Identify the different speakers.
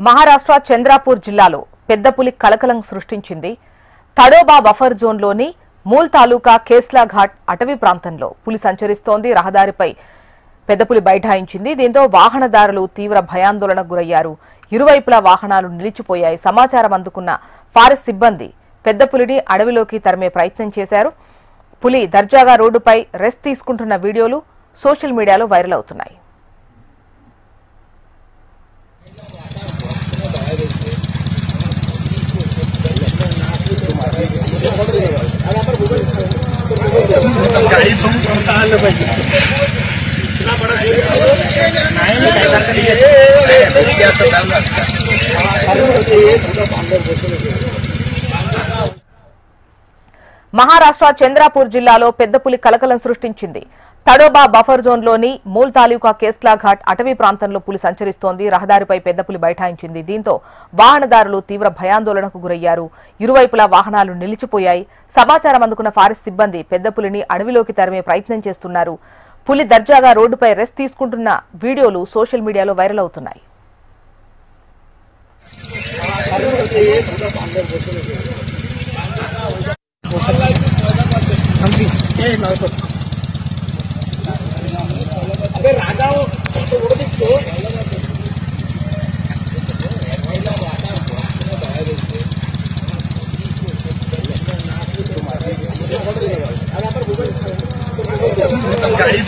Speaker 1: మహారాష్ట్ర చంద్రాపూర్ జిల్లాలో పెద్దపులి కలకలం సృష్టించింది. తడోబా బఫర్ జోన్లోని మూల్ తాలూకా కేస్లా ఘాట్ అటవీ ప్రాంతంలో పులి సంచరిస్తోంది. రహదారిపై పెద్దపులి బైఠాయించింది. దీంతో వాహనదారులు తీవ్ర భయాందోళనకు గురయ్యారు. ఇరువైపులా వాహనాలు నిలిచిపోయాయి. సమాచారం అందుకున్న ఫారెస్ట్ సిబ్బంది పెద్దపులిని అడవిలోకి తరిమే ప్రయత్నం చేశారు. పులి దర్జాగా రోడ్డుపై రెస్ట్ తీసుకుంటున్న వీడియోలు సోషల్ మీడియాలో వైరల్ అవుతున్నాయి. మహారాష్ట్ర చంద్రాపూర్ జిల్లాలో పెద్దపులి కలకలం సృష్టించింది. తడోబా బఫర్ జోన్లోని మూల్ తాలూకా కేస్లా ఘాట్ అటవీ ప్రాంతంలో పులి సంచరిస్తోంది. రహదారిపై పెద్దపులి బైఠాయించింది. దీంతో వాహనదారులు తీవ్ర భయాందోళనకు గురయ్యారు. ఇరువైపులా వాహనాలు నిలిచిపోయాయి. సమాచారం అందుకున్న ఫారెస్ట్ సిబ్బంది పెద్దపులిని అడవిలోకి తరిమే ప్రయత్నం చేస్తున్నారు. పులి దర్జాగా రోడ్డుపై రెస్ట్ తీసుకుంటున్న వీడియోలు సోషల్ మీడియాలో వైరల్ అవుతున్నాయి.
Speaker 2: गाड़ी